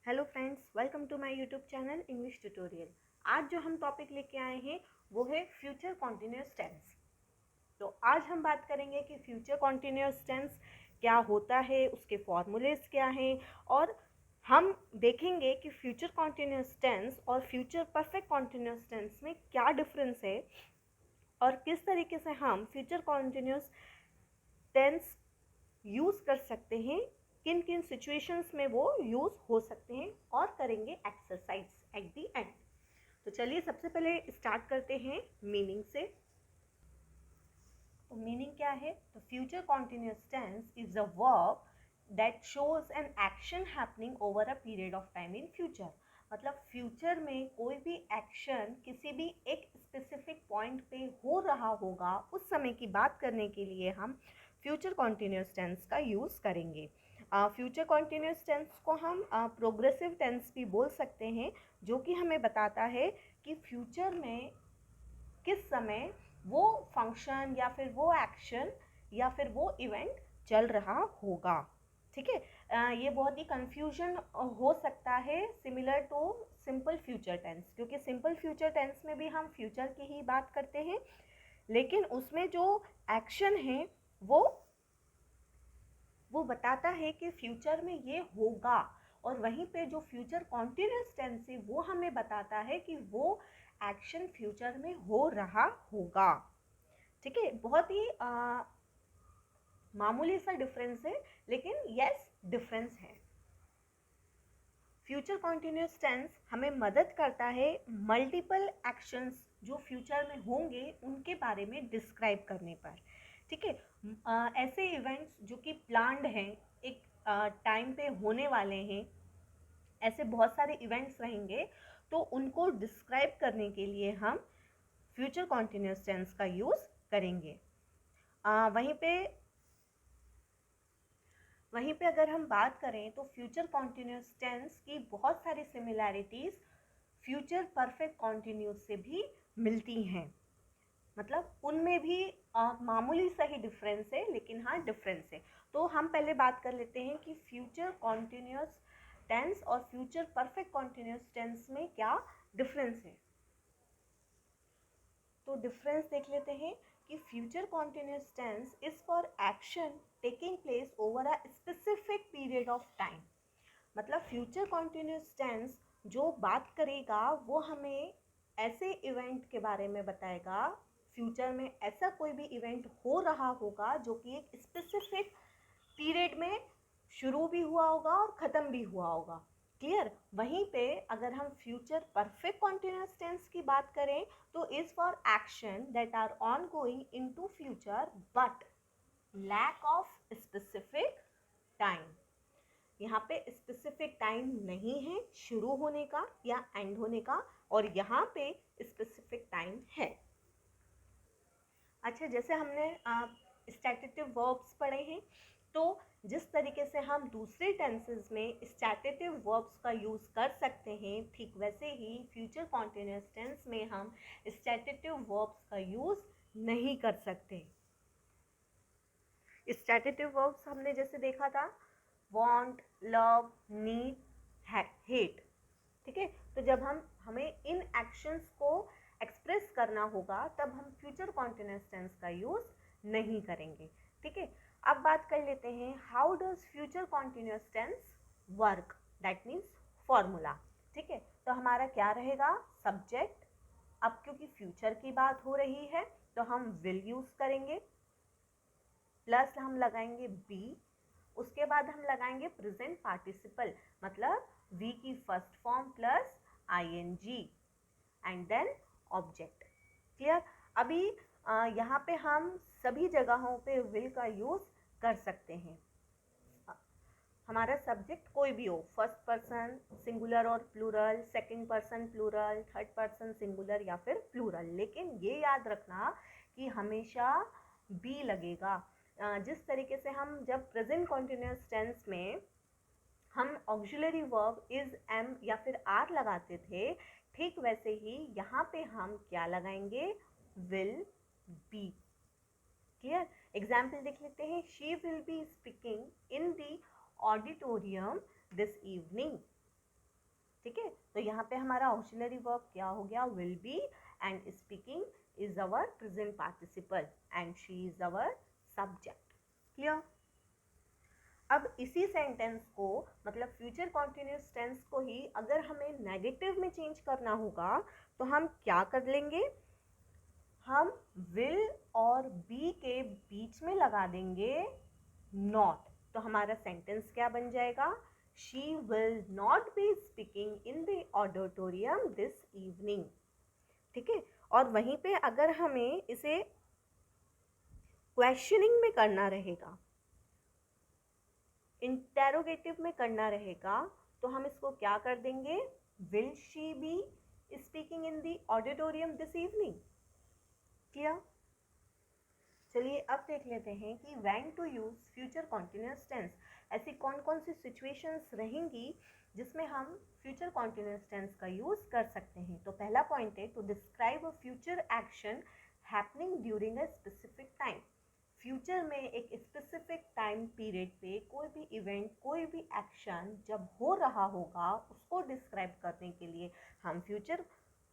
Hello friends, welcome to my YouTube channel English tutorial. आज जो हम टॉपिक लेके आए हैं वो है फ्यूचर कॉन्टिन्यूअस टेंस। तो आज हम बात करेंगे कि फ्यूचर कॉन्टिन्यूअस टेंस क्या होता है, उसके फॉर्मूलेज क्या हैं, और हम देखेंगे कि फ्यूचर कॉन्टिन्यूअस टेंस और फ्यूचर परफेक्ट कॉन्टिन्यूअस टेंस में क्या डिफरेंस है और किस तरीके से हम फ्यूचर कॉन्टिन्यूअस टेंस यूज़ कर सकते हैं, किन किन सिचुएशंस में वो यूज़ हो सकते हैं, और करेंगे एक्सरसाइज एट दी एंड। तो चलिए सबसे पहले स्टार्ट करते हैं मीनिंग से। तो मीनिंग क्या है? तो future continuous tense is a verb that shows an action happening over a period of time in future. मतलब फ्यूचर में कोई भी एक्शन किसी भी एक स्पेसिफिक पॉइंट पे हो रहा होगा, उस समय की बात करने के लिए हम फ्यूचर कॉन्टिन्यूअस टेंस का यूज़ करेंगे। फ्यूचर कॉन्टिन्यूअस टेंस को हम प्रोग्रेसिव टेंस भी बोल सकते हैं, जो कि हमें बताता है कि फ्यूचर में किस समय वो फंक्शन या फिर वो एक्शन या फिर वो इवेंट चल रहा होगा। ठीक है, ये बहुत ही कंफ्यूजन हो सकता है similar to simple future tense, क्योंकि सिंपल फ्यूचर टेंस में भी हम फ्यूचर की ही बात करते हैं, लेकिन उसमें जो एक्शन है वो बताता है कि फ्यूचर में ये होगा, और वहीं पे जो फ्यूचर कॉन्टिन्यूअस टेंस है वो हमें बताता है कि वो एक्शन फ्यूचर में हो रहा होगा। ठीक है, बहुत ही मामूली सा डिफरेंस है, लेकिन यस डिफरेंस है। फ्यूचर कॉन्टिन्यूअस टेंस हमें मदद करता है मल्टीपल एक्शंस जो फ्यूचर में होंगे उनके बारे में डिस्क्राइब करने पर। ठीक है, ऐसे इवेंट्स जो कि प्लान्ड हैं, एक टाइम पे होने वाले हैं, ऐसे बहुत सारे इवेंट्स रहेंगे, तो उनको डिस्क्राइब करने के लिए हम फ्यूचर कॉन्टिन्यूअस टेंस का यूज़ करेंगे। वहीं पे अगर हम बात करें तो फ्यूचर कॉन्टिन्यूअस टेंस की बहुत सारी सिमिलैरिटीज़ फ्यूचर परफेक्ट कॉन्टिन्यूअस से भी मिलती हैं। मतलब उनमें भी मामूली सा ही डिफरेंस है, लेकिन हाँ डिफरेंस है। तो हम पहले बात कर लेते हैं कि फ्यूचर कॉन्टिन्यूअस टेंस और फ्यूचर परफेक्ट कॉन्टिन्यूअस टेंस में क्या डिफरेंस है। तो डिफरेंस देख लेते हैं कि future continuous tense is for action taking place over a specific period of time. मतलब फ्यूचर कॉन्टिन्यूअस टेंस जो बात करेगा वो हमें ऐसे इवेंट के बारे में बताएगा, फ्यूचर में ऐसा कोई भी इवेंट हो रहा होगा जो कि एक स्पेसिफिक पीरियड में शुरू भी हुआ होगा और ख़त्म भी हुआ होगा। क्लियर? वहीं पे अगर हम फ्यूचर परफेक्ट कॉन्टिन्यूअस टेंस की बात करें तो is for action that are ongoing into future but lack of specific time. यहाँ पे स्पेसिफिक टाइम नहीं है शुरू होने का या एंड होने का, और यहाँ पे स्पेसिफिक टाइम है। अच्छा, जैसे हमने स्टैटिटिव वर्ब्स पढ़े हैं, तो जिस तरीके से हम दूसरे टेंसेस में स्टैटिटिव वर्ब्स का यूज़ कर सकते हैं, ठीक वैसे ही फ्यूचर कॉन्टिन्यूअस टेंस में हम स्टैटिटिव वर्ब्स का यूज़ नहीं कर सकते। स्टैटिटिव वर्ब्स हमने जैसे देखा था want, love, need, hate। ठीक है, तो जब हमें इन एक्शंस को एक्सप्रेस करना होगा तब हम फ्यूचर कॉन्टिन्यूअस टेंस का यूज़ नहीं करेंगे। ठीक है, अब बात कर लेते हैं how does future continuous tense work, that means formula. ठीक है, तो हमारा क्या रहेगा? सब्जेक्ट। अब क्योंकि फ्यूचर की बात हो रही है तो हम विल यूज़ करेंगे, प्लस हम लगाएंगे बी, उसके बाद हम लगाएंगे प्रेजेंट पार्टिसिपल, मतलब वी की first form plus ING, and then object. Clear? अभी यहाँ पे हम सभी जगहों पे विल का यूज़ कर सकते हैं। हमारा सब्जेक्ट कोई भी हो, फर्स्ट पर्सन सिंगुलर और plural, second person plural, third person singular या फिर प्लूरल, लेकिन ये याद रखना कि हमेशा बी लगेगा। जिस तरीके से हम जब प्रेजेंट कॉन्टिन्यूअस टेंस में हम ऑक्सिलरी वर्ब इज, एम या फिर आर लगाते थे, ठीक वैसे ही यहाँ पे हम क्या लगाएंगे? Will be. क्लियर? एग्जाम्पल देख लेते हैं। She will be speaking in the auditorium this evening. ठीक है, तो यहाँ पे हमारा ऑक्सिलरी वर्ब क्या हो गया, will be, and speaking is our present participle and she is our subject. Clear. अब इसी सेंटेंस को मतलब फ्यूचर कॉन्टिन्यूस टेंस को ही अगर हमें नेगेटिव में चेंज करना होगा तो हम क्या कर लेंगे, हम विल और बी के बीच में लगा देंगे नॉट। तो हमारा सेंटेंस क्या बन जाएगा, she will not be speaking in the auditorium this evening. ठीक है, और वहीं पे अगर हमें इसे क्वेश्चनिंग में करना रहेगा, इंटेरोगेटिव में करना रहेगा, तो हम इसको क्या कर देंगे, will she be speaking in the auditorium this evening. Clear. चलिए अब देख लेते हैं कि when to use future continuous tense. ऐसी कौन कौन सी सिचुएशंस रहेंगी जिसमें हम फ्यूचर कॉन्टिन्यूअस टेंस का यूज कर सकते हैं। तो पहला पॉइंट है to describe a future action happening during a specific time. Future में एक स्पेसिफिक टाइम पीरियड पे कोई भी इवेंट, कोई भी एक्शन जब हो रहा होगा उसको डिस्क्राइब करने के लिए हम फ्यूचर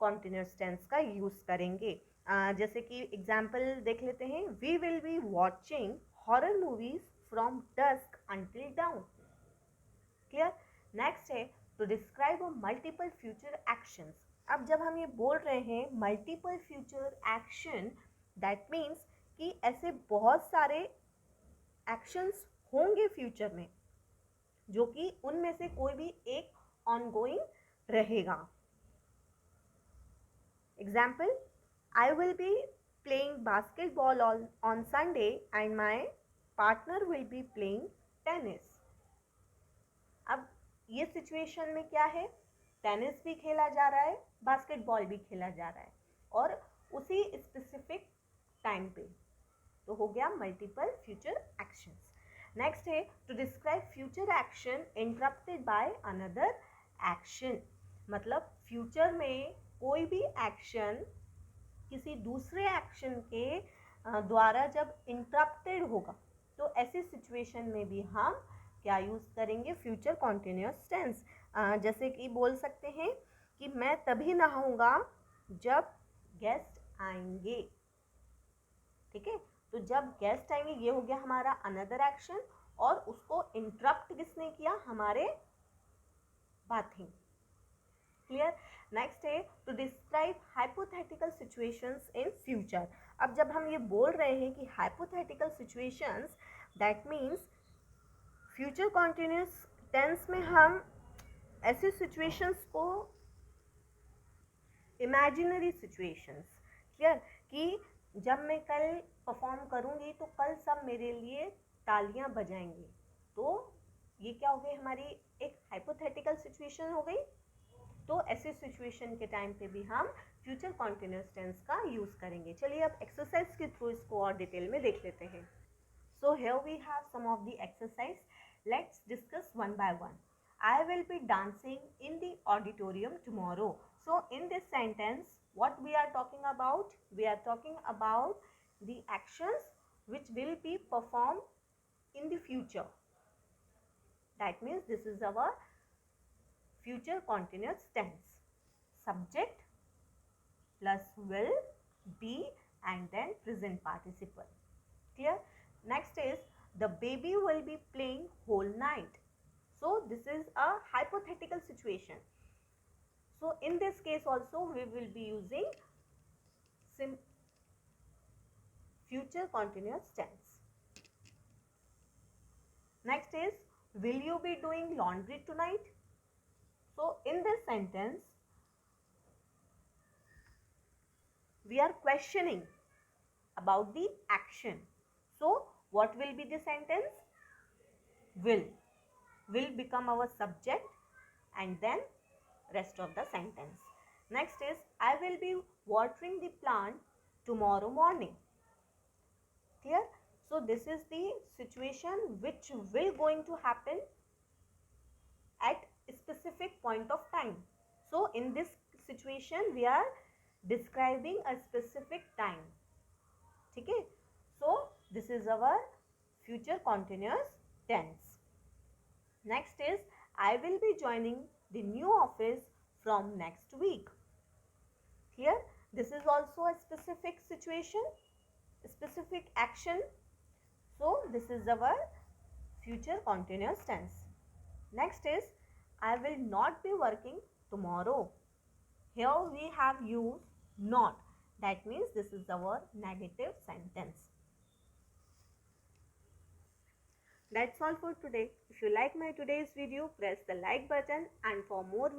कॉन्टिन्यूअस टेंस का यूज करेंगे। जैसे कि एग्जाम्पल देख लेते हैं, we will be watching horror movies from dusk until dawn. Clear. Next है to describe multiple future actions. अब जब हम ये बोल रहे हैं multiple future action, that means कि ऐसे बहुत सारे एक्शंस होंगे फ्यूचर में जो कि उनमें से कोई भी एक ऑनगोइंग रहेगा। Example, I will be playing basketball on Sunday and my partner will be playing tennis. अब ये सिचुएशन में क्या है, टेनिस भी खेला जा रहा है, बास्केटबॉल भी खेला जा रहा है और उसी स्पेसिफिक टाइम पे, तो हो गया मल्टीपल फ्यूचर एक्शंस। नेक्स्ट है to describe future action interrupted by another action. मतलब फ्यूचर में कोई भी एक्शन किसी दूसरे एक्शन के द्वारा जब इंटरप्टेड होगा तो ऐसी सिचुएशन में भी हम क्या यूज़ करेंगे, फ्यूचर कॉन्टिन्यूअस टेंस। जैसे कि बोल सकते हैं कि मैं तभी नहाऊंगा जब गेस्ट आएंगे। ठीक है, तो जब गेस्ट आएंगे ये हो गया हमारा अनदर एक्शन और उसको इंटरप्ट किसने किया, हमारे बाथिंग। क्लियर। नेक्स्ट है to describe hypothetical situations in future. अब जब हम ये बोल रहे हैं कि hypothetical situations, that means future continuous tense में हम ऐसे सिचुएशंस को इमेजिनरी सिचुएशंस, क्लियर, कि जब मैं कल परफॉर्म करूँगी तो कल सब मेरे लिए तालियां बजाएंगे। तो ये क्या हो गई, हमारी एक हाइपोथेटिकल सिचुएशन हो गई। तो ऐसे सिचुएशन के टाइम पे भी हम फ्यूचर कॉन्टिन्यूअस टेंस का यूज़ करेंगे। चलिए अब एक्सरसाइज के थ्रू इसको और डिटेल में देख लेते हैं। So here we have some of the exercise, let's discuss one by one. I will be dancing in the auditorium tomorrow. So in this sentence, what we are talking about? We are talking about the actions which will be performed in the future. That means this is our future continuous tense. Subject plus will, be, and then present participle. Clear? Next is the baby will be playing whole night. So this is a hypothetical situation. So in this case also we will be using future continuous tense. Next is, will you be doing laundry tonight? So in this sentence we are questioning about the action. So what will be the sentence? Will become our subject and then rest of the sentence. Next is, I will be watering the plant tomorrow morning. Clear? So this is the situation which will going to happen at a specific point of time. So in this situation we are describing a specific time. ठीक है, so this is our future continuous tense. Next is, I will be joining the new office from next week. Here, this is also a specific situation, specific action. So, this is our future continuous tense. Next is, I will not be working tomorrow. Here we have used not. That means this is our negative sentence. That's all for today. If you like my today's video, press the like button, and for more